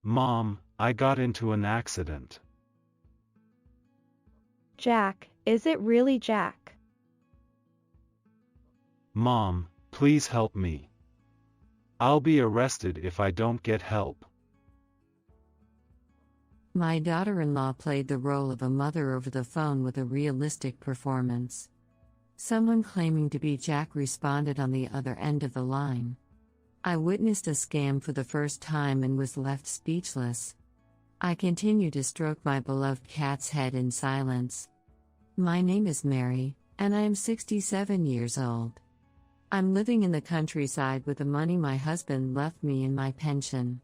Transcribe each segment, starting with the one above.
Mom, I got into an accident. Jack, is it really Jack? Mom, please help me. I'll be arrested if I don't get help. My daughter-in-law played the role of a mother over the phone with a realistic performance. Someone claiming to be Jack responded on the other end of the line. I witnessed a scam for the first time and was left speechless. I continue to stroke my beloved cat's head in silence. My name is Mary, and I am 67 years old. I'm living in the countryside with the money my husband left me in my pension.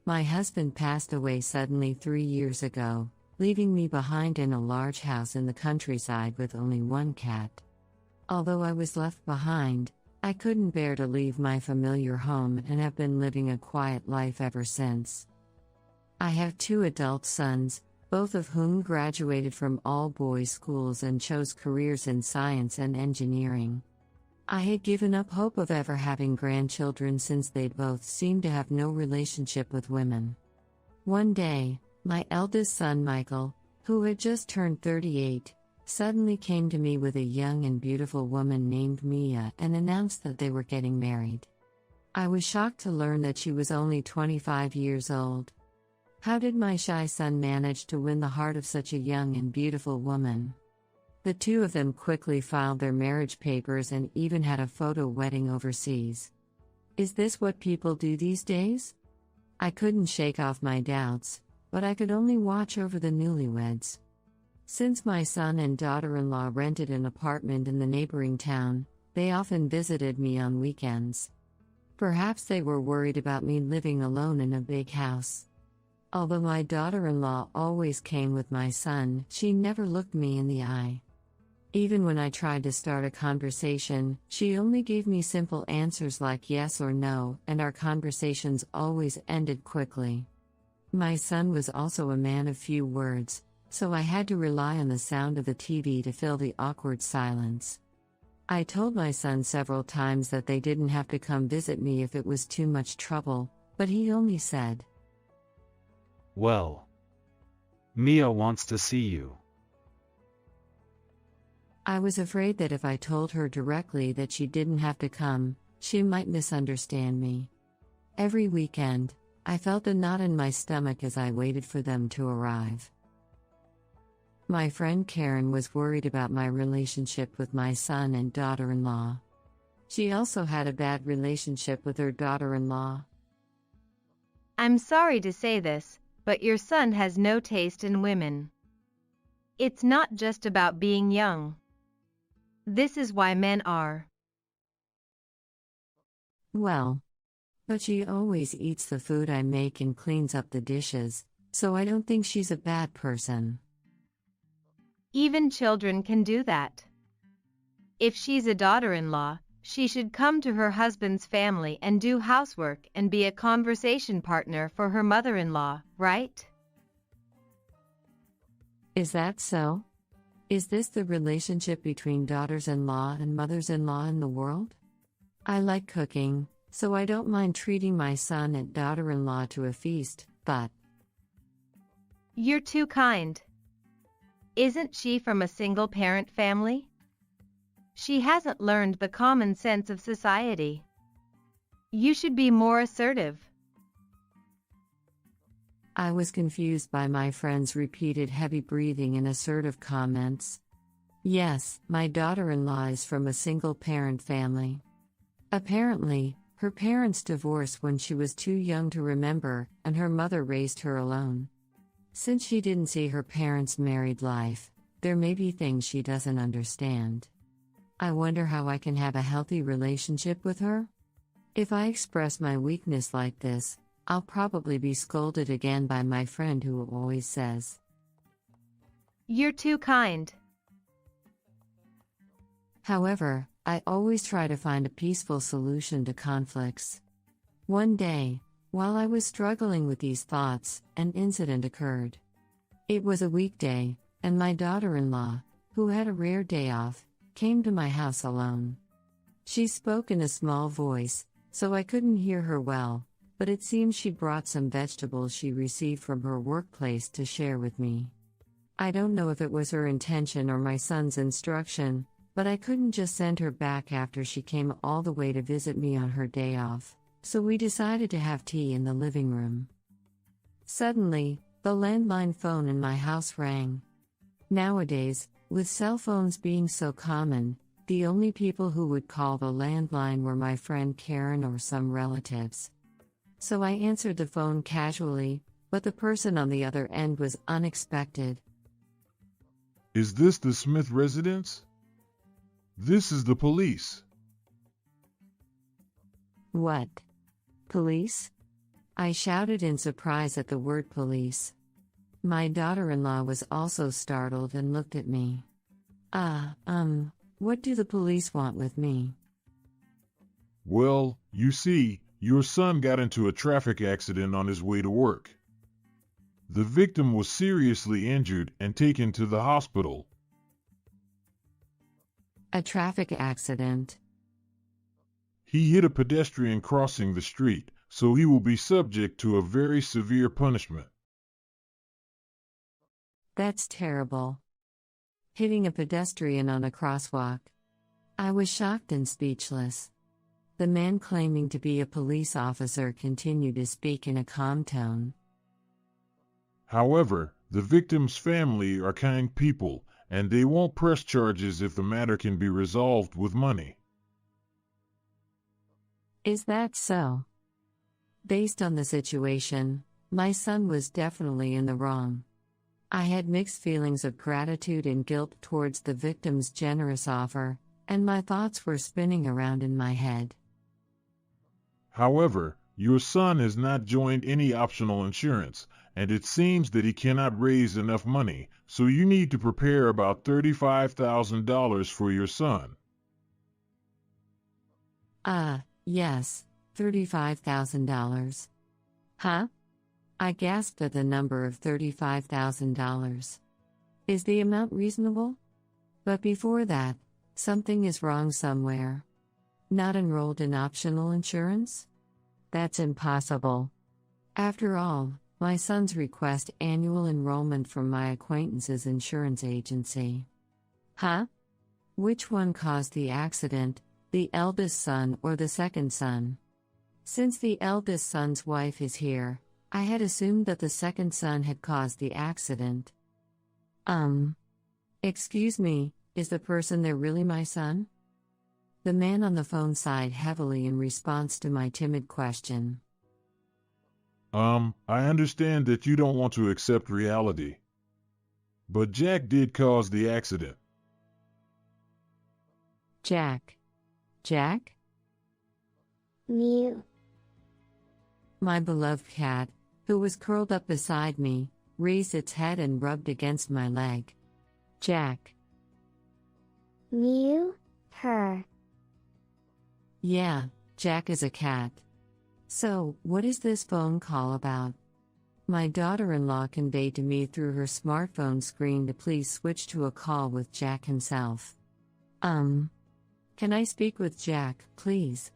My husband passed away suddenly 3 years ago, leaving me behind in a large house in the countryside with only one cat. Although I was left behind, I couldn't bear to leave my familiar home and have been living a quiet life ever since. I have 2 adult sons, both of whom graduated from all-boys schools and chose careers in science and engineering. I had given up hope of ever having grandchildren since they both seemed to have no relationship with women. One day, my eldest son Michael, who had just turned 38, suddenly came to me with a young and beautiful woman named Mia and announced that they were getting married. I was shocked to learn that she was only 25 years old. How did my shy son manage to win the heart of such a young and beautiful woman? The 2 of them quickly filed their marriage papers and even had a photo wedding overseas. Is this what people do these days? I couldn't shake off my doubts, but I could only watch over the newlyweds. Since my son and daughter-in-law rented an apartment in the neighboring town, they often visited me on weekends. Perhaps they were worried about me living alone in a big house. Although my daughter-in-law always came with my son, she never looked me in the eye. Even when I tried to start a conversation, she only gave me simple answers like yes or no, and our conversations always ended quickly. My son was also a man of few words, so I had to rely on the sound of the TV to fill the awkward silence. I told my son several times that they didn't have to come visit me if it was too much trouble, but he only said, Well, Mia wants to see you. I was afraid that if I told her directly that she didn't have to come, she might misunderstand me. Every weekend, I felt a knot in my stomach as I waited for them to arrive. My friend Karen was worried about my relationship with my son and daughter-in-law. She also had a bad relationship with her daughter-in-law. I'm sorry to say this, but your son has no taste in women. It's not just about being young. This is why men are. Well, but she always eats the food I make and cleans up the dishes, so I don't think she's a bad person. Even children can do that. If she's a daughter-in-law, she should come to her husband's family and do housework and be a conversation partner for her mother-in-law, right? Is that so? Is this the relationship between daughters-in-law and mothers-in-law in the world? I like cooking, so I don't mind treating my son and daughter-in-law to a feast, but... You're too kind. Isn't she from a single-parent family? She hasn't learned the common sense of society. You should be more assertive. I was confused by my friend's repeated heavy breathing and assertive comments. Yes, my daughter-in-law is from a single-parent family. Apparently, her parents divorced when she was too young to remember, and her mother raised her alone. Since she didn't see her parents' married life, there may be things she doesn't understand. I wonder how I can have a healthy relationship with her? If I express my weakness like this, I'll probably be scolded again by my friend who always says, You're too kind. However, I always try to find a peaceful solution to conflicts. One day, while I was struggling with these thoughts, an incident occurred. It was a weekday, and my daughter-in-law, who had a rare day off, came to my house alone. She spoke in a small voice, so I couldn't hear her well, but it seems she brought some vegetables she received from her workplace to share with me. I don't know if it was her intention or my son's instruction, but I couldn't just send her back after she came all the way to visit me on her day off, so we decided to have tea in the living room. Suddenly, the landline phone in my house rang. Nowadays, with cell phones being so common, the only people who would call the landline were my friend Karen or some relatives. So I answered the phone casually, but the person on the other end was unexpected. Is this the Smith residence? This is the police. What? Police? I shouted in surprise at the word police. My daughter-in-law was also startled and looked at me. What do the police want with me? Well, you see, your son got into a traffic accident on his way to work. The victim was seriously injured and taken to the hospital. A traffic accident. He hit a pedestrian crossing the street, so he will be subject to a very severe punishment. That's terrible. Hitting a pedestrian on a crosswalk. I was shocked and speechless. The man claiming to be a police officer continued to speak in a calm tone. However, the victim's family are kind people, and they won't press charges if the matter can be resolved with money. Is that so? Based on the situation, my son was definitely in the wrong. I had mixed feelings of gratitude and guilt towards the victim's generous offer, and my thoughts were spinning around in my head. However, your son has not joined any optional insurance, and it seems that he cannot raise enough money, so you need to prepare about $35,000 for your son. Yes, $35,000. Huh? I gasped at the number of $35,000. Is the amount reasonable? But before that, something is wrong somewhere. Not enrolled in optional insurance? That's impossible. After all, my son's request annual enrollment from my acquaintance's insurance agency. Huh? Which one caused the accident, the eldest son or the second son? Since the eldest son's wife is here, I had assumed that the second son had caused the accident. Excuse me, is the person there really my son? The man on the phone sighed heavily in response to my timid question. I understand that you don't want to accept reality. But Jack did cause the accident. Jack? Mew. My beloved cat, who was curled up beside me, raised its head and rubbed against my leg. Jack. Mew. Her. Yeah, Jack is a cat. So, what is this phone call about? My daughter-in-law conveyed to me through her smartphone screen to please switch to a call with Jack himself. Can I speak with Jack, please?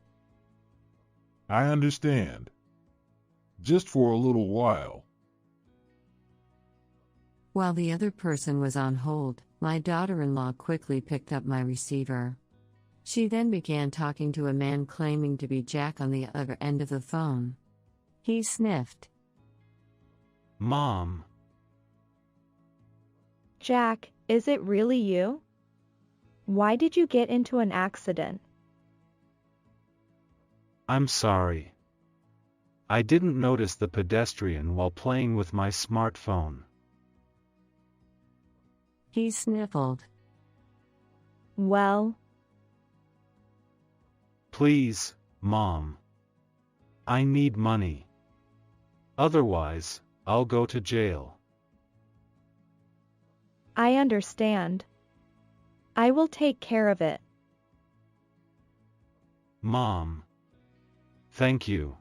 I understand. Just for a little while. While the other person was on hold, my daughter-in-law quickly picked up my receiver. She then began talking to a man claiming to be Jack on the other end of the phone. He sniffed. Mom. Jack, is it really you? Why did you get into an accident? I'm sorry. I didn't notice the pedestrian while playing with my smartphone. He sniffled. Well, Please, Mom. I need money. Otherwise, I'll go to jail. I understand. I will take care of it. Mom. Thank you.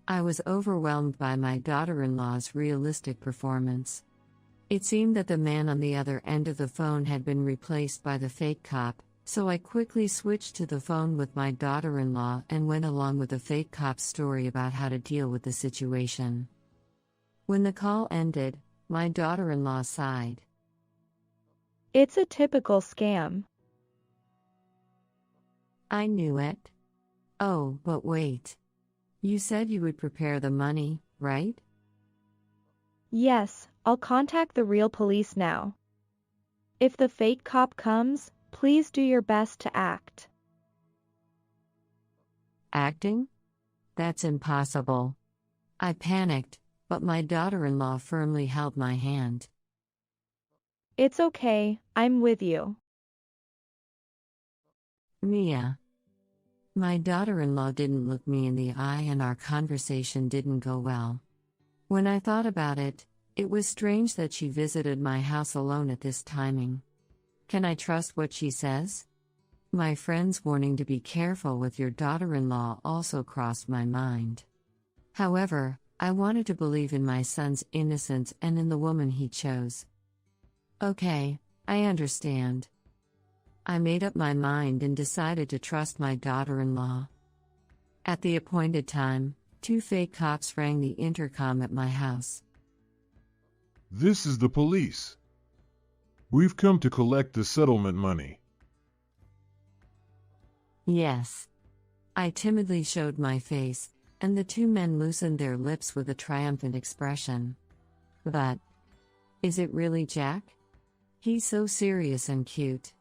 I was overwhelmed by my daughter-in-law's realistic performance. It seemed that the man on the other end of the phone had been replaced by the fake cop, So I quickly switched to the phone with my daughter-in-law and went along with the fake cop's story about how to deal with the situation. When the call ended, my daughter-in-law sighed. It's a typical scam. I knew it. Oh, but wait. You said you would prepare the money, right? Yes, I'll contact the real police now. If the fake cop comes, please do your best to act. Acting? That's impossible. I panicked, but my daughter-in-law firmly held my hand. It's okay, I'm with you. Mia. My daughter-in-law didn't look me in the eye and our conversation didn't go well. When I thought about it, it was strange that she visited my house alone at this timing. Can I trust what she says? My friend's warning to be careful with your daughter-in-law also crossed my mind. However, I wanted to believe in my son's innocence and in the woman he chose. Okay, I understand. I made up my mind and decided to trust my daughter-in-law. At the appointed time, 2 fake cops rang the intercom at my house. This is the police. We've come to collect the settlement money. Yes. I timidly showed my face, and the 2 men loosened their lips with a triumphant expression. But, is it really Jack? He's so serious and cute.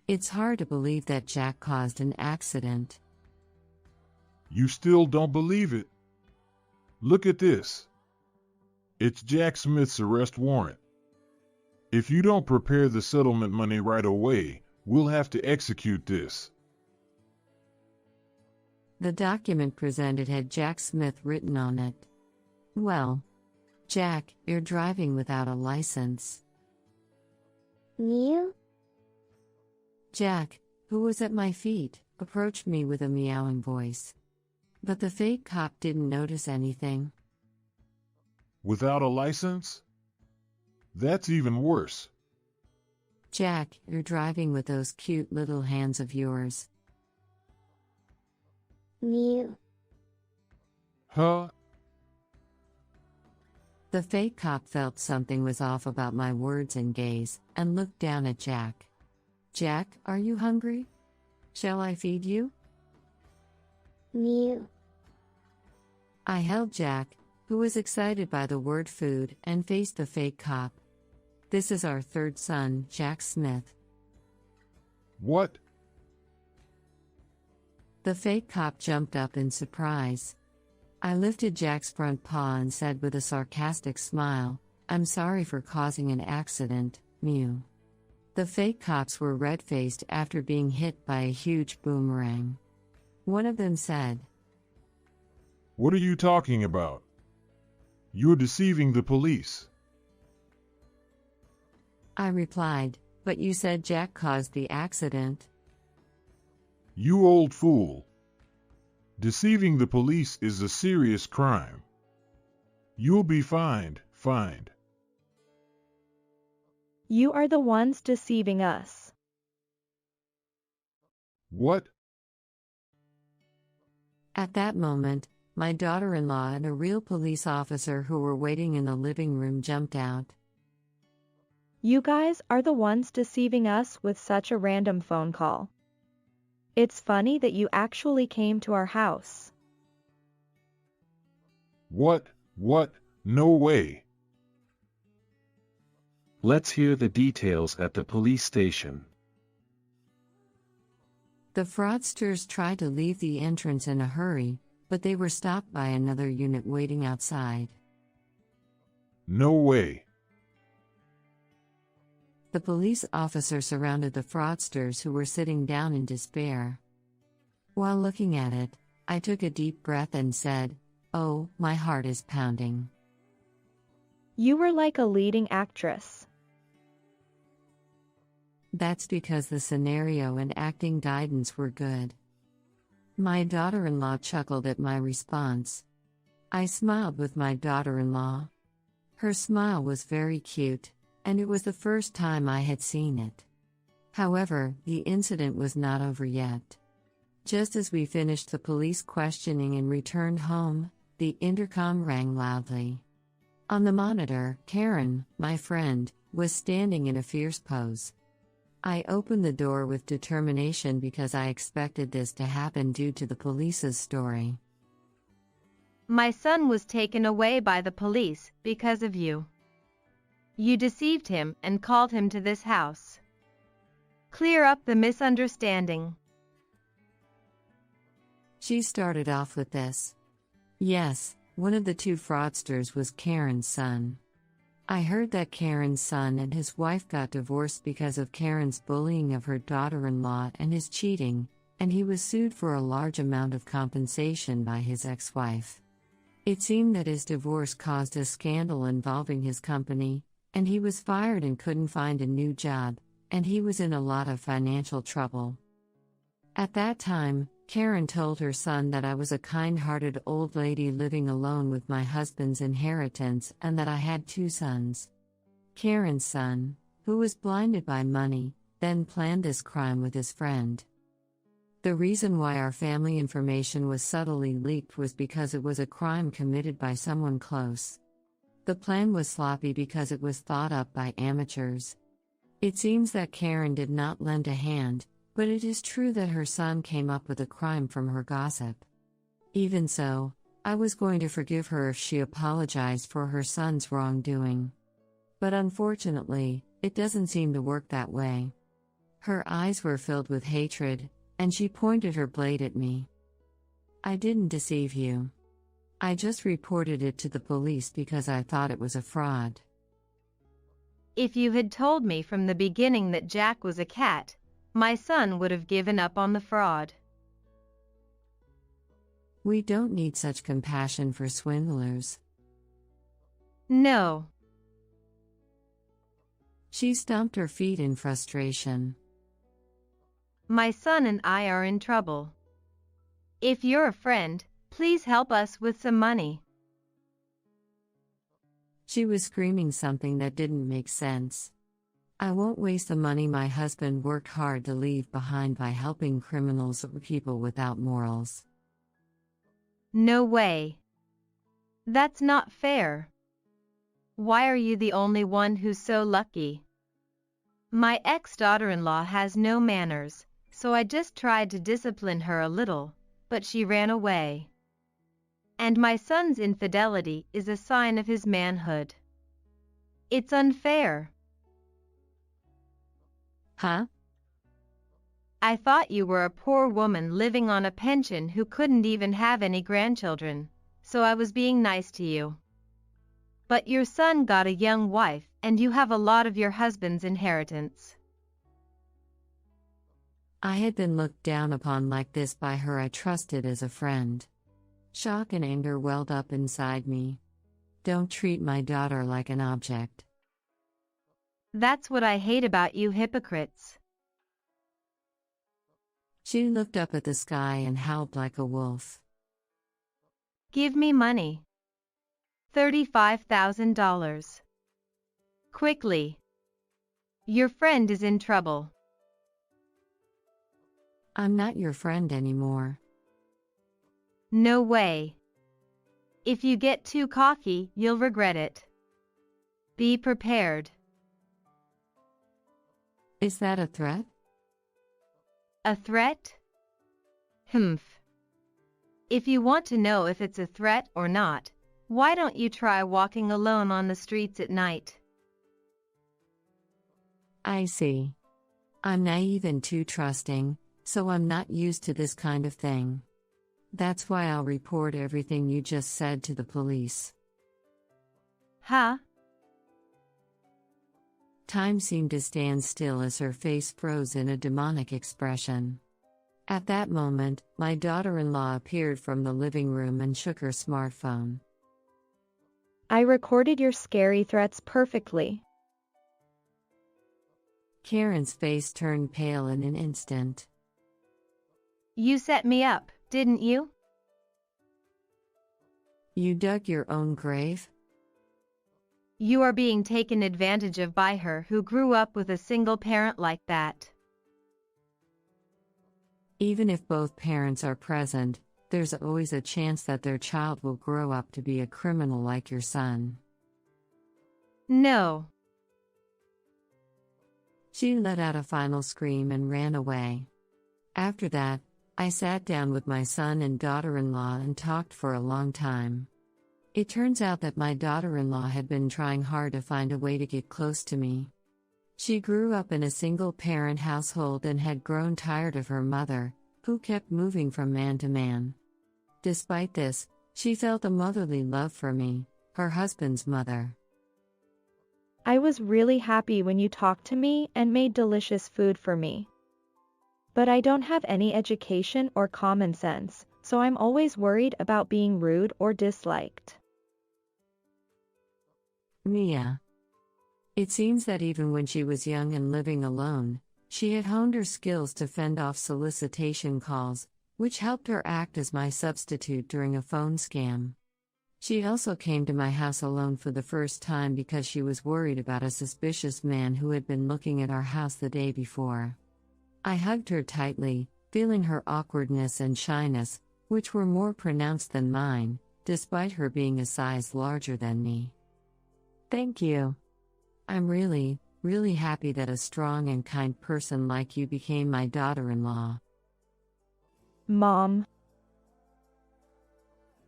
It's hard to believe that Jack caused an accident. You still don't believe it? Look at this. It's Jack Smith's arrest warrant. If you don't prepare the settlement money right away, we'll have to execute this. The document presented had Jack Smith written on it. Well, Jack, you're driving without a license. Mew? Jack, who was at my feet, approached me with a meowing voice. But the fake cop didn't notice anything. Without a license? That's even worse. Jack, you're driving with those cute little hands of yours. Mew. Huh? The fake cop felt something was off about my words and gaze, and looked down at Jack. Jack, are you hungry? Shall I feed you? Mew. I held Jack, who was excited by the word food, and faced the fake cop. This is our 3rd son, Jack Smith. What? The fake cop jumped up in surprise. I lifted Jack's front paw and said with a sarcastic smile, I'm sorry for causing an accident, Mew. The fake cops were red-faced after being hit by a huge boomerang. One of them said, What are you talking about? You're deceiving the police. I replied, but you said Jack caused the accident. You old fool. Deceiving the police is a serious crime. You'll be fined. You are the ones deceiving us. What? At that moment, my daughter-in-law and a real police officer who were waiting in the living room jumped out. You guys are the ones deceiving us with such a random phone call. It's funny that you actually came to our house. What? No way. Let's hear the details at the police station. The fraudsters tried to leave the entrance in a hurry, but they were stopped by another unit waiting outside. No way. The police officer surrounded the fraudsters who were sitting down in despair. While looking at it, I took a deep breath and said, "Oh, my heart is pounding." You were like a leading actress. That's because the scenario and acting guidance were good. My daughter-in-law chuckled at my response. I smiled with my daughter-in-law. Her smile was very cute, and it was the first time I had seen it. However, the incident was not over yet. Just as we finished the police questioning and returned home, the intercom rang loudly. On the monitor, Karen, my friend, was standing in a fierce pose. I opened the door with determination because I expected this to happen due to the police's story. My son was taken away by the police because of you. You deceived him and called him to this house. Clear up the misunderstanding. She started off with this. Yes, one of the two fraudsters was Karen's son. I heard that Karen's son and his wife got divorced because of Karen's bullying of her daughter-in-law and his cheating, and he was sued for a large amount of compensation by his ex-wife. It seemed that his divorce caused a scandal involving his company, and he was fired and couldn't find a new job, and he was in a lot of financial trouble. At that time, Karen told her son that I was a kind-hearted old lady living alone with my husband's inheritance and that I had two sons. Karen's son, who was blinded by money, then planned this crime with his friend. The reason why our family information was subtly leaked was because it was a crime committed by someone close. The plan was sloppy because it was thought up by amateurs. It seems that Karen did not lend a hand, but it is true that her son came up with a crime from her gossip. Even so, I was going to forgive her if she apologized for her son's wrongdoing. But unfortunately, it doesn't seem to work that way. Her eyes were filled with hatred, and she pointed her blade at me. I didn't deceive you. I just reported it to the police because I thought it was a fraud. If you had told me from the beginning that Jack was a cat, my son would have given up on the fraud. We don't need such compassion for swindlers. No. She stomped her feet in frustration. My son and I are in trouble. If you're a friend, please help us with some money. She was screaming something that didn't make sense. I won't waste the money my husband worked hard to leave behind by helping criminals or people without morals. No way. That's not fair. Why are you the only one who's so lucky? My ex-daughter-in-law has no manners, so I just tried to discipline her a little, but she ran away. And my son's infidelity is a sign of his manhood. It's unfair. Huh? I thought you were a poor woman living on a pension who couldn't even have any grandchildren, so I was being nice to you. But your son got a young wife, and you have a lot of your husband's inheritance. I had been looked down upon like this by her I trusted as a friend. Shock and anger welled up inside me. Don't treat my daughter like an object. That's what I hate about you hypocrites. She looked up at the sky and howled like a wolf. Give me money. $35,000. Quickly. Your friend is in trouble. I'm not your friend anymore. No way. If you get too cocky, you'll regret it. Be prepared. Is that a threat? A threat? Humph. If you want to know if it's a threat or not, why don't you try walking alone on the streets at night? I see. I'm naive and too trusting, so I'm not used to this kind of thing. That's why I'll report everything you just said to the police. Huh? Time seemed to stand still as her face froze in a demonic expression. At that moment, my daughter-in-law appeared from the living room and shook her smartphone. I recorded your scary threats perfectly. Karen's face turned pale in an instant. You set me up, didn't you? You dug your own grave? You are being taken advantage of by her who grew up with a single parent like that. Even if both parents are present, there's always a chance that their child will grow up to be a criminal like your son. No. She let out a final scream and ran away. After that, I sat down with my son and daughter-in-law and talked for a long time. It turns out that my daughter-in-law had been trying hard to find a way to get close to me. She grew up in a single-parent household and had grown tired of her mother, who kept moving from man to man. Despite this, she felt a motherly love for me, her husband's mother. I was really happy when you talked to me and made delicious food for me. But I don't have any education or common sense, so I'm always worried about being rude or disliked. Mia. It seems that even when she was young and living alone, she had honed her skills to fend off solicitation calls, which helped her act as my substitute during a phone scam. She also came to my house alone for the first time because she was worried about a suspicious man who had been looking at our house the day before. I hugged her tightly, feeling her awkwardness and shyness, which were more pronounced than mine, despite her being a size larger than me. Thank you. I'm really, really happy that a strong and kind person like you became my daughter-in-law. Mom.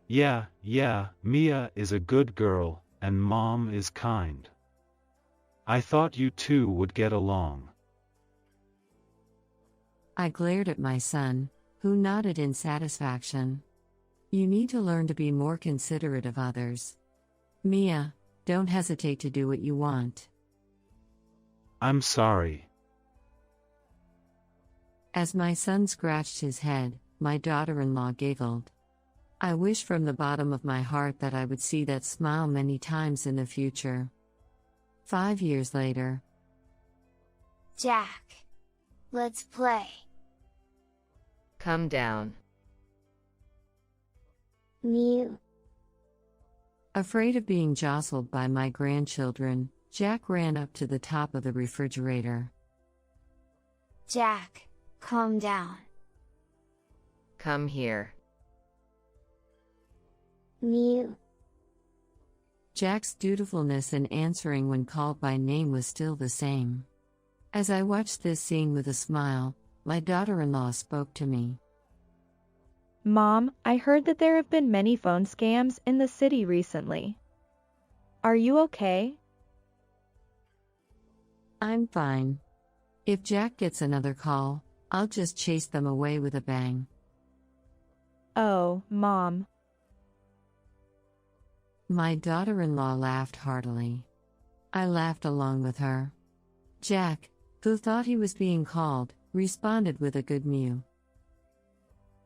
Yeah, Mia is a good girl, and Mom is kind. I thought you two would get along. I glared at my son, who nodded in satisfaction. You need to learn to be more considerate of others. Mia, don't hesitate to do what you want. I'm sorry. As my son scratched his head, my daughter-in-law giggled. I wish from the bottom of my heart that I would see that smile many times in the future. 5 years later. Jack. Let's play. Come down. Mew. Afraid of being jostled by my grandchildren, Jack ran up to the top of the refrigerator. Jack, calm down. Come here. Mew. Jack's dutifulness in answering when called by name was still the same. As I watched this scene with a smile, my daughter-in-law spoke to me. Mom, I heard that there have been many phone scams in the city recently. Are you okay? I'm fine. If Jack gets another call, I'll just chase them away with a bang. Oh, Mom. My daughter-in-law laughed heartily. I laughed along with her. Jack, who thought he was being called, responded with a good mew.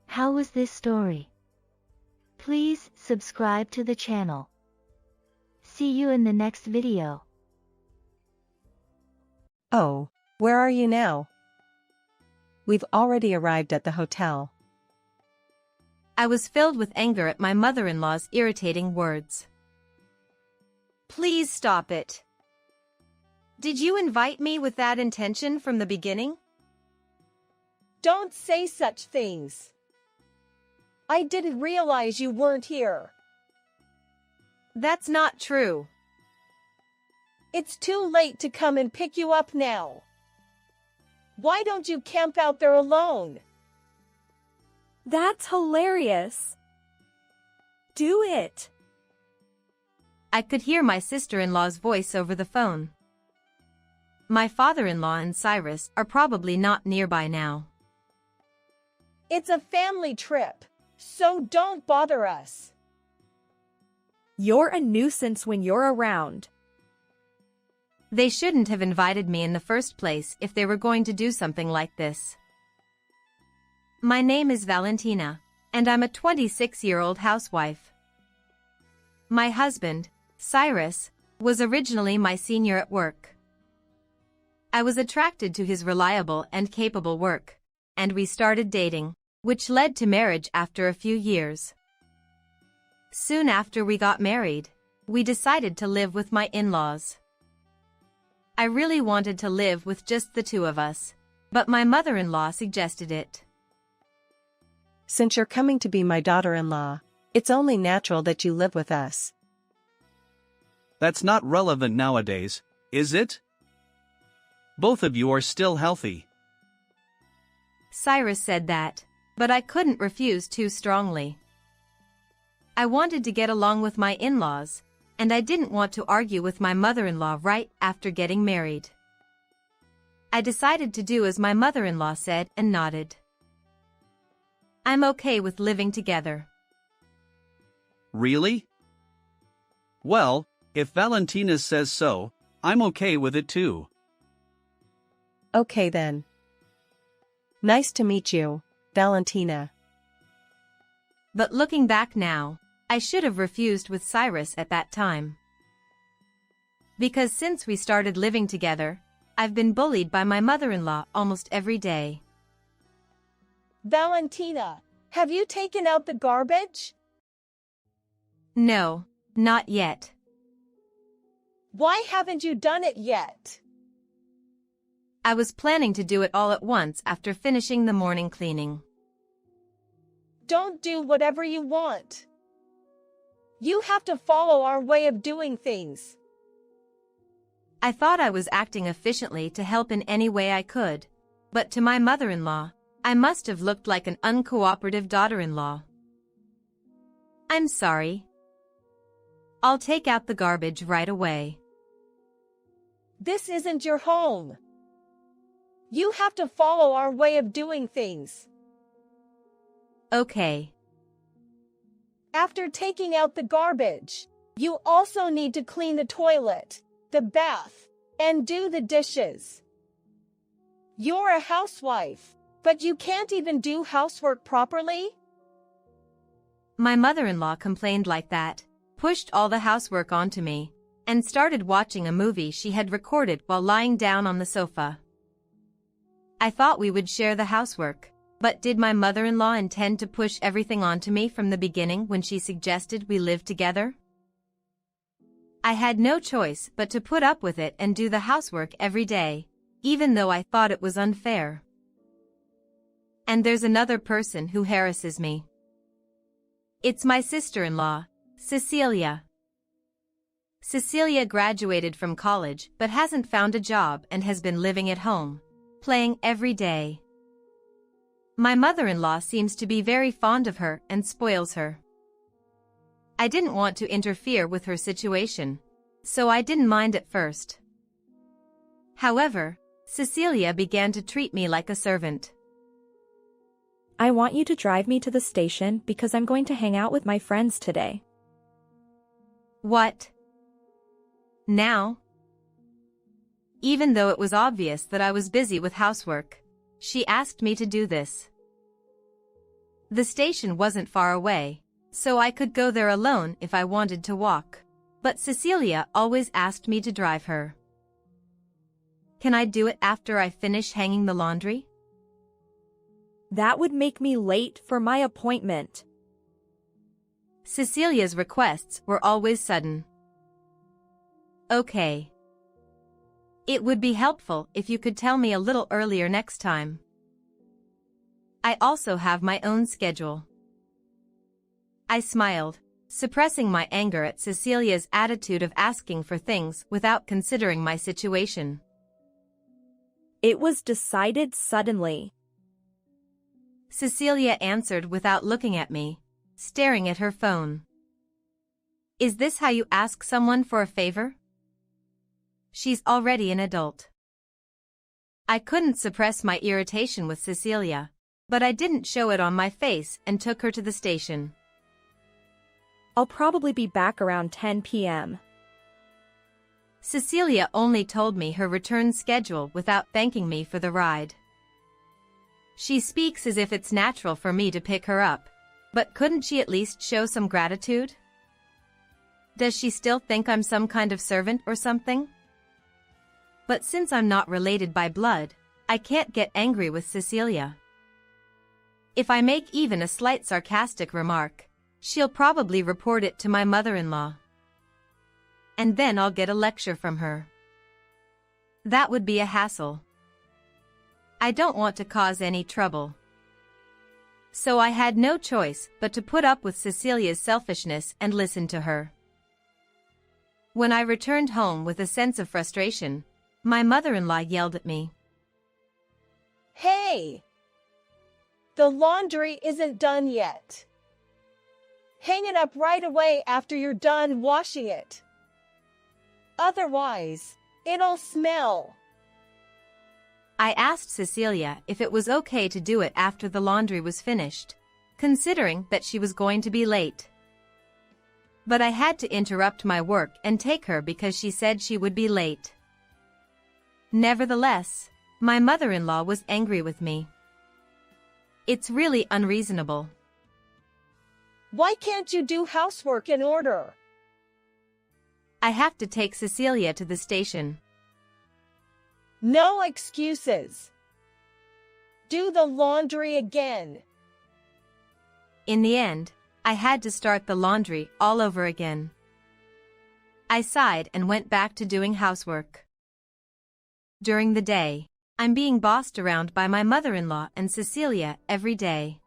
How was this story? Please subscribe to the channel. See you in the next video. Oh, where are you now? We've already arrived at the hotel. I was filled with anger at my mother-in-law's irritating words. Please stop it. Did you invite me with that intention from the beginning? Don't say such things. I didn't realize you weren't here. That's not true. It's too late to come and pick you up now. Why don't you camp out there alone? That's hilarious. Do it. I could hear my sister-in-law's voice over the phone. My father-in-law and Cyrus are probably not nearby now. It's a family trip, so don't bother us. You're a nuisance when you're around. They shouldn't have invited me in the first place if they were going to do something like this. My name is Valentina, and I'm a 26-year-old housewife. My husband, Cyrus, was originally my senior at work. I was attracted to his reliable and capable work, and we started dating, which led to marriage after a few years. Soon after we got married, we decided to live with my in-laws. I really wanted to live with just the two of us, but my mother-in-law suggested it. Since you're coming to be my daughter-in-law, it's only natural that you live with us. That's not relevant nowadays, is it? Both of you are still healthy. Cyrus said that, but I couldn't refuse too strongly. I wanted to get along with my in-laws, and I didn't want to argue with my mother-in-law right after getting married. I decided to do as my mother-in-law said and nodded. I'm okay with living together. Really? Well, if Valentina says so, I'm okay with it too. Okay then. Nice to meet you, Valentina. But looking back now, I should have refused with Cyrus at that time. Because since we started living together, I've been bullied by my mother-in-law almost every day. Valentina, have you taken out the garbage? No, not yet. Why haven't you done it yet? I was planning to do it all at once after finishing the morning cleaning. Don't do whatever you want. You have to follow our way of doing things. I thought I was acting efficiently to help in any way I could, but to my mother-in-law, I must have looked like an uncooperative daughter-in-law. I'm sorry. I'll take out the garbage right away. This isn't your home. You have to follow our way of doing things. Okay. After taking out the garbage, you also need to clean the toilet, the bath, and do the dishes. You're a housewife, but you can't even do housework properly? My mother-in-law complained like that, pushed all the housework onto me, and started watching a movie she had recorded while lying down on the sofa. I thought we would share the housework, but did my mother-in-law intend to push everything onto me from the beginning when she suggested we live together? I had no choice but to put up with it and do the housework every day, even though I thought it was unfair. And there's another person who harasses me. It's my sister-in-law, Cecilia. Cecilia graduated from college but hasn't found a job and has been living at home, playing every day. My mother-in-law seems to be very fond of her and spoils her. I didn't want to interfere with her situation, so I didn't mind at first. However, Cecilia began to treat me like a servant. I want you to drive me to the station because I'm going to hang out with my friends today. What? Now? Even though it was obvious that I was busy with housework, she asked me to do this. The station wasn't far away, so I could go there alone if I wanted to walk, but Cecilia always asked me to drive her. Can I do it after I finish hanging the laundry? That would make me late for my appointment. Cecilia's requests were always sudden. Okay. It would be helpful if you could tell me a little earlier next time. I also have my own schedule. I smiled, suppressing my anger at Cecilia's attitude of asking for things without considering my situation. It was decided suddenly. Cecilia answered without looking at me, staring at her phone. Is this how you ask someone for a favor? She's already an adult. I couldn't suppress my irritation with Cecilia, but I didn't show it on my face and took her to the station. I'll probably be back around 10 p.m. Cecilia only told me her return schedule without thanking me for the ride. She speaks as if it's natural for me to pick her up, but couldn't she at least show some gratitude? Does she still think I'm some kind of servant or something? But since I'm not related by blood, I can't get angry with Cecilia. If I make even a slight sarcastic remark, she'll probably report it to my mother-in-law. And then I'll get a lecture from her. That would be a hassle. I don't want to cause any trouble. So I had no choice but to put up with Cecilia's selfishness and listen to her. When I returned home with a sense of frustration, my mother-in-law yelled at me. Hey! The laundry isn't done yet. Hang it up right away after you're done washing it. Otherwise, it'll smell. I asked Cecilia if it was okay to do it after the laundry was finished, considering that she was going to be late. But I had to interrupt my work and take her because she said she would be late. Nevertheless, my mother-in-law was angry with me. It's really unreasonable. Why can't you do housework in order? I have to take Cecilia to the station. No excuses. Do the laundry again. In the end, I had to start the laundry all over again. I sighed and went back to doing housework. During the day, I'm being bossed around by my mother-in-law and Cecilia every day.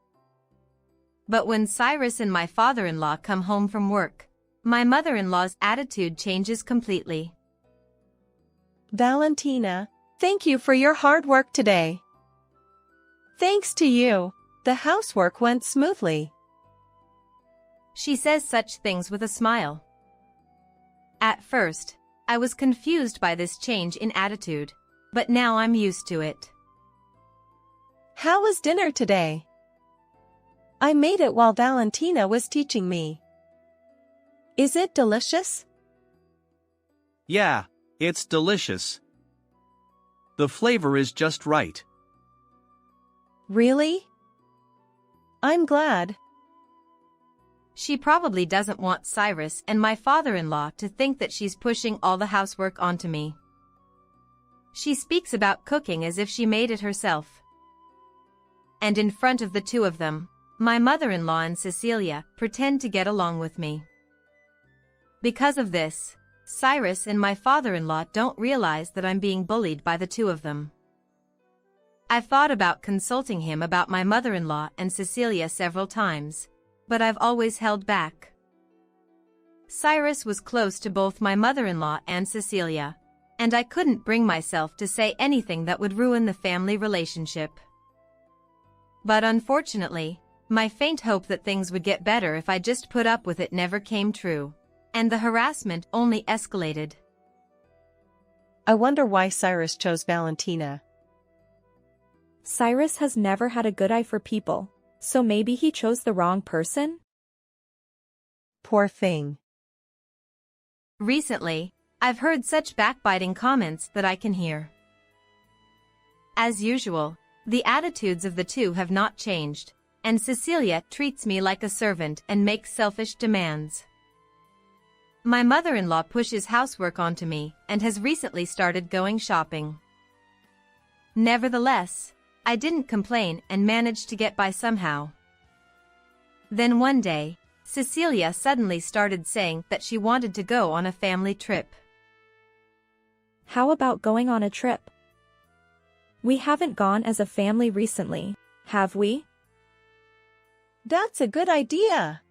But when Cyrus and my father-in-law come home from work, my mother-in-law's attitude changes completely. Valentina, thank you for your hard work today. Thanks to you, the housework went smoothly. She says such things with a smile. At first, I was confused by this change in attitude, but now I'm used to it. How was dinner today? I made it while Valentina was teaching me. Is it delicious? Yeah, it's delicious. The flavor is just right. Really? I'm glad. She probably doesn't want Cyrus and my father-in-law to think that she's pushing all the housework onto me. She speaks about cooking as if she made it herself. And in front of the two of them, my mother-in-law and Cecilia pretend to get along with me. Because of this, Cyrus and my father-in-law don't realize that I'm being bullied by the two of them. I've thought about consulting him about my mother-in-law and Cecilia several times, but I've always held back. Cyrus was close to both my mother-in-law and Cecilia, and I couldn't bring myself to say anything that would ruin the family relationship. But unfortunately, my faint hope that things would get better if I just put up with it never came true, and the harassment only escalated. I wonder why Cyrus chose Valentina. Cyrus has never had a good eye for people, so maybe he chose the wrong person? Poor thing. Recently, I've heard such backbiting comments that I can hear. As usual, the attitudes of the two have not changed, and Cecilia treats me like a servant and makes selfish demands. My mother-in-law pushes housework onto me and has recently started going shopping. Nevertheless, I didn't complain and managed to get by somehow. Then one day, Cecilia suddenly started saying that she wanted to go on a family trip. How about going on a trip? We haven't gone as a family recently, have we? That's a good idea.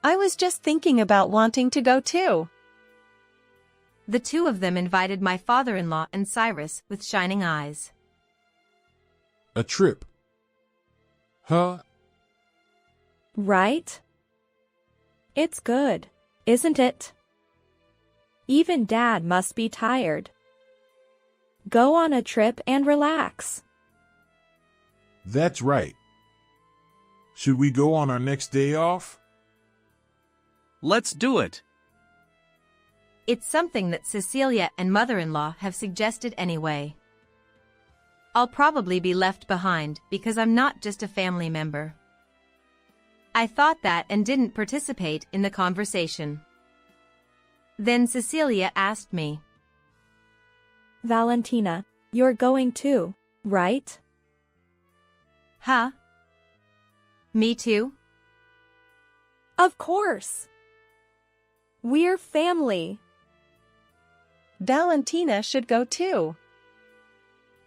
I was just thinking about wanting to go too. The two of them invited my father-in-law and Cyrus with shining eyes. A trip. Huh? Right? It's good, isn't it? Even Dad must be tired. Go on a trip and relax. That's right. Should we go on our next day off? Let's do it. It's something that Cecilia and mother-in-law have suggested anyway. I'll probably be left behind because I'm not just a family member. I thought that and didn't participate in the conversation. Then Cecilia asked me, Valentina, you're going too, right? Huh? Me too? Of course. We're family. Valentina should go too.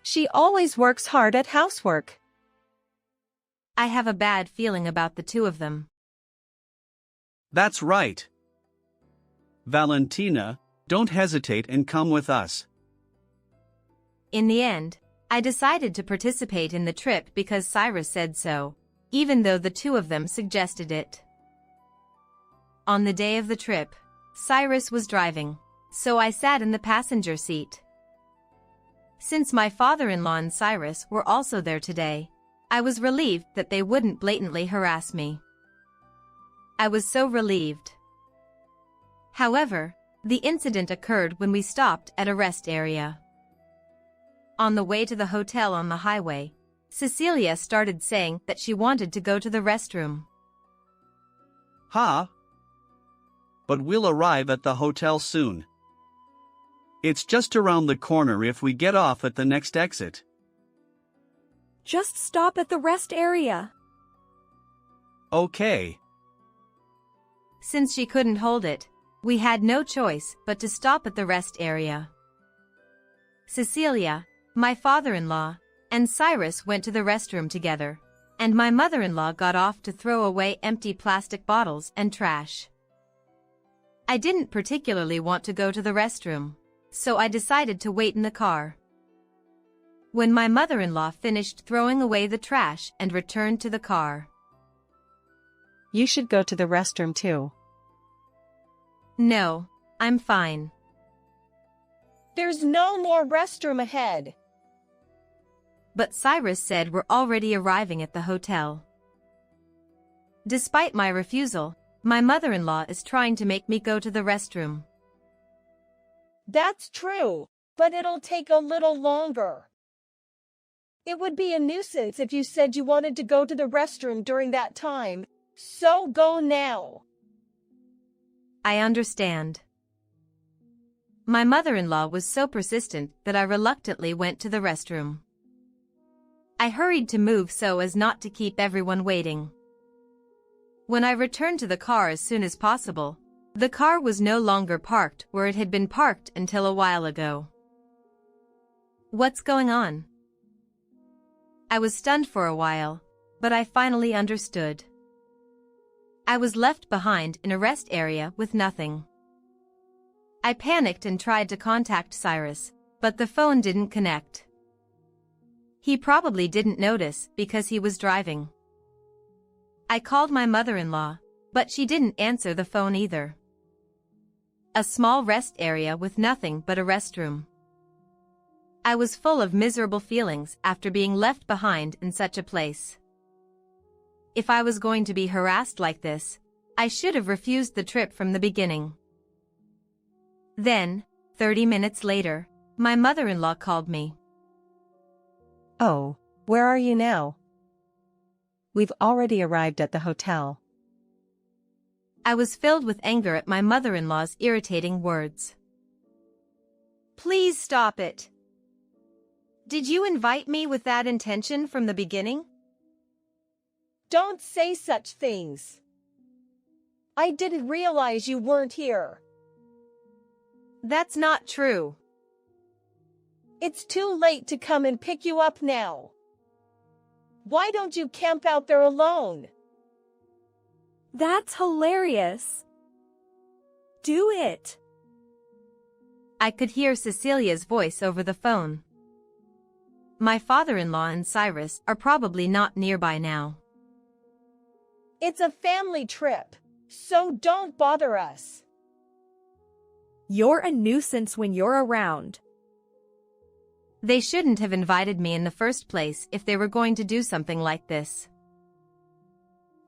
She always works hard at housework. I have a bad feeling about the two of them. That's right. Valentina, don't hesitate and come with us. In the end, I decided to participate in the trip because Cyrus said so, even though the two of them suggested it. On the day of the trip, Cyrus was driving, so I sat in the passenger seat. Since my father-in-law and Cyrus were also there today, I was relieved that they wouldn't blatantly harass me. I was so relieved. However, the incident occurred when we stopped at a rest area. On the way to the hotel on the highway, Cecilia started saying that she wanted to go to the restroom. Huh? But we'll arrive at the hotel soon. It's just around the corner if we get off at the next exit. Just stop at the rest area. Okay. Since she couldn't hold it, we had no choice but to stop at the rest area. Cecilia, my father-in-law, and Cyrus went to the restroom together, and my mother-in-law got off to throw away empty plastic bottles and trash. I didn't particularly want to go to the restroom, so I decided to wait in the car. When my mother-in-law finished throwing away the trash and returned to the car. You should go to the restroom too. No, I'm fine. There's no more restroom ahead. But Cyrus said we're already arriving at the hotel. Despite my refusal, my mother-in-law is trying to make me go to the restroom. That's true, but it'll take a little longer. It would be a nuisance if you said you wanted to go to the restroom during that time, so go now. I understand. My mother-in-law was so persistent that I reluctantly went to the restroom. I hurried to move so as not to keep everyone waiting. When I returned to the car as soon as possible, the car was no longer parked where it had been parked until a while ago. What's going on? I was stunned for a while, but I finally understood. I was left behind in a rest area with nothing. I panicked and tried to contact Cyrus, but the phone didn't connect. He probably didn't notice because he was driving. I called my mother-in-law, but she didn't answer the phone either. A small rest area with nothing but a restroom. I was full of miserable feelings after being left behind in such a place. If I was going to be harassed like this, I should have refused the trip from the beginning. Then, 30 minutes later, my mother-in-law called me. Oh, where are you now? We've already arrived at the hotel. I was filled with anger at my mother-in-law's irritating words. Please stop it. Did you invite me with that intention from the beginning? Don't say such things. I didn't realize you weren't here. That's not true. It's too late to come and pick you up now. Why don't you camp out there alone? That's hilarious. Do it. I could hear Cecilia's voice over the phone. My father-in-law and Cyrus are probably not nearby now. It's a family trip, so don't bother us. You're a nuisance when you're around. They shouldn't have invited me in the first place if they were going to do something like this.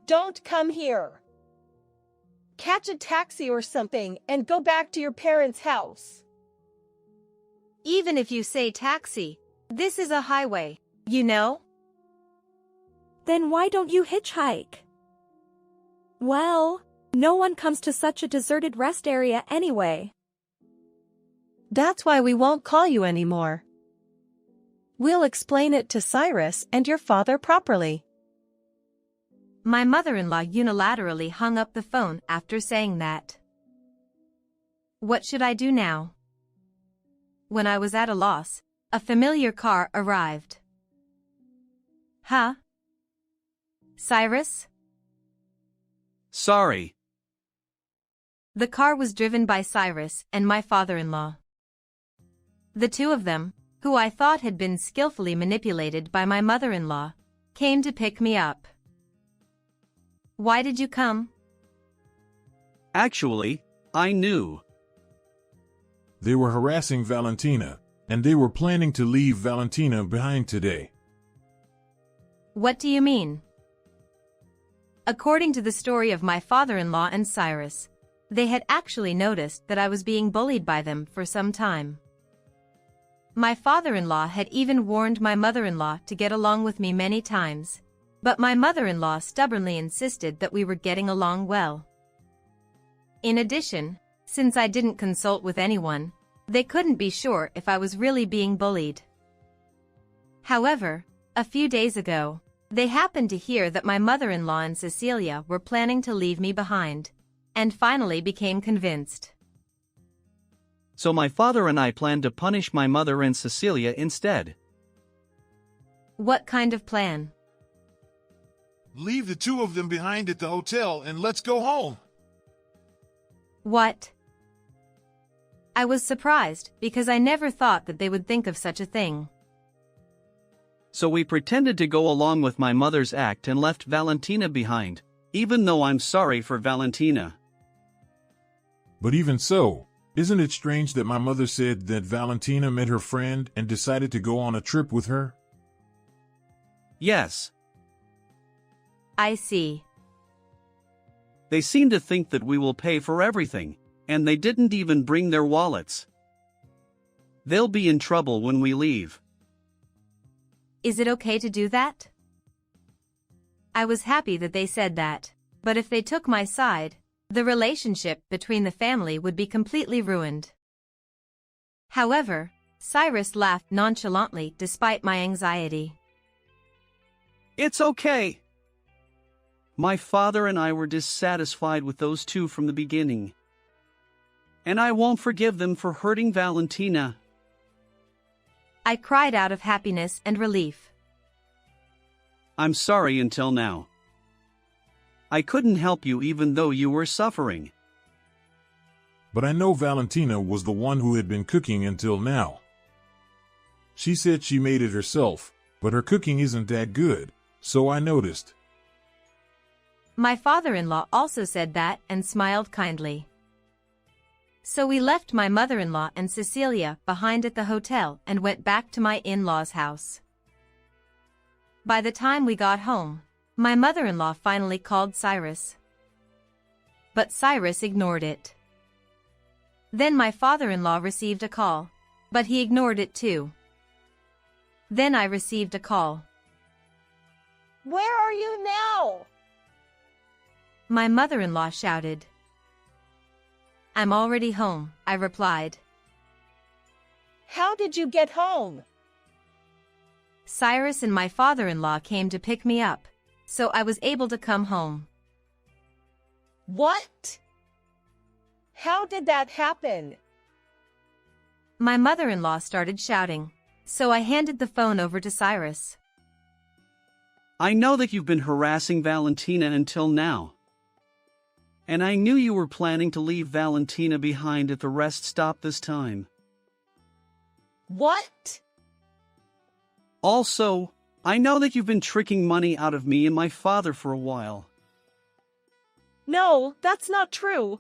Don't come here. Catch a taxi or something and go back to your parents' house. Even if you say taxi, this is a highway, you know? Then why don't you hitchhike? Well, no one comes to such a deserted rest area anyway. That's why we won't call you anymore. We'll explain it to Cyrus and your father properly. My mother-in-law unilaterally hung up the phone after saying that. What should I do now? When I was at a loss, a familiar car arrived. Huh? Cyrus? Sorry. The car was driven by Cyrus and my father-in-law. The two of them, who I thought had been skillfully manipulated by my mother-in-law, came to pick me up. Why did you come? Actually, I knew. They were harassing Valentina, and they were planning to leave Valentina behind today. What do you mean? According to the story of my father-in-law and Cyrus, they had actually noticed that I was being bullied by them for some time. My father-in-law had even warned my mother-in-law to get along with me many times, but my mother-in-law stubbornly insisted that we were getting along well. In addition, since I didn't consult with anyone, they couldn't be sure if I was really being bullied. However, a few days ago, they happened to hear that my mother-in-law and Cecilia were planning to leave me behind, and finally became convinced. So my father and I planned to punish my mother and Cecilia instead. What kind of plan? Leave the two of them behind at the hotel and let's go home. What? I was surprised because I never thought that they would think of such a thing. So we pretended to go along with my mother's act and left Valentina behind, even though I'm sorry for Valentina. But even so, isn't it strange that my mother said that Valentina met her friend and decided to go on a trip with her? Yes. I see. They seem to think that we will pay for everything, and they didn't even bring their wallets. They'll be in trouble when we leave. Is it okay to do that? I was happy that they said that, but if they took my side, the relationship between the family would be completely ruined. However, Cyrus laughed nonchalantly despite my anxiety. It's okay. My father and I were dissatisfied with those two from the beginning. And I won't forgive them for hurting Valentina. I cried out of happiness and relief. I'm sorry until now. I couldn't help you even though you were suffering. But I know Valentina was the one who had been cooking until now. She said she made it herself, but her cooking isn't that good, so I noticed. My father-in-law also said that and smiled kindly. So we left my mother-in-law and Cecilia behind at the hotel and went back to my in-laws' house. By the time we got home, my mother-in-law finally called Cyrus. But Cyrus ignored it. Then my father-in-law received a call, but he ignored it too. Then I received a call. Where are you now? My mother-in-law shouted. I'm already home, I replied. How did you get home? Cyrus and my father-in-law came to pick me up, so I was able to come home. What? How did that happen? My mother-in-law started shouting, so I handed the phone over to Cyrus. I know that you've been harassing Valentina until now. And I knew you were planning to leave Valentina behind at the rest stop this time. What? Also, I know that you've been tricking money out of me and my father for a while. No, that's not true.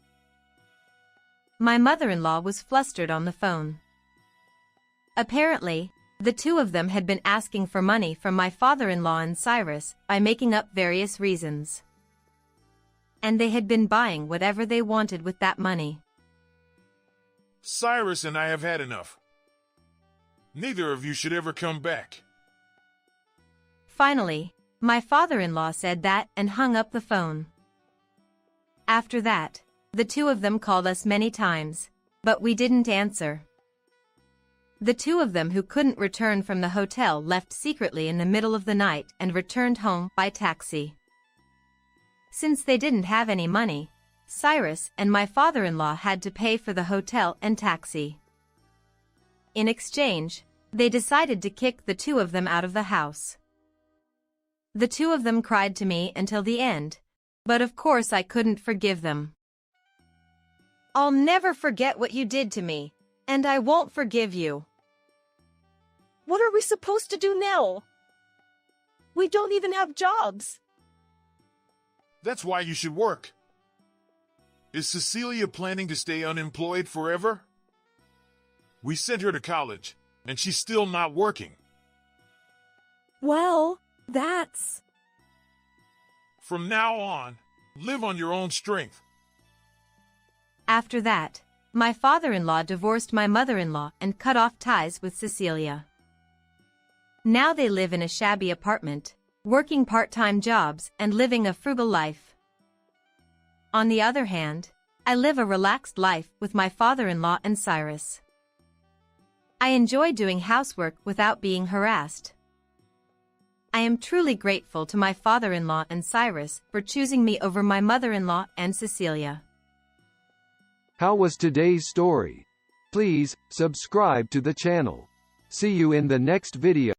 My mother-in-law was flustered on the phone. Apparently, the two of them had been asking for money from my father-in-law and Cyrus by making up various reasons. And they had been buying whatever they wanted with that money. Cyrus and I have had enough. Neither of you should ever come back. Finally, my father-in-law said that and hung up the phone. After that, the two of them called us many times, but we didn't answer. The two of them who couldn't return from the hotel left secretly in the middle of the night and returned home by taxi. Since they didn't have any money, Cyrus and my father-in-law had to pay for the hotel and taxi. In exchange, they decided to kick the two of them out of the house. The two of them cried to me until the end, but of course I couldn't forgive them. I'll never forget what you did to me, and I won't forgive you. What are we supposed to do now? We don't even have jobs. That's why you should work. Is Cecilia planning to stay unemployed forever? We sent her to college, and she's still not working. Well, that's... From now on, live on your own strength. After that, my father-in-law divorced my mother-in-law and cut off ties with Cecilia. Now they live in a shabby apartment, working part-time jobs and living a frugal life. On the other hand, I live a relaxed life with my father-in-law and Cyrus. I enjoy doing housework without being harassed. I am truly grateful to my father-in-law and Cyrus for choosing me over my mother-in-law and Cecilia. How was today's story? Please subscribe to the channel. See you in the next video.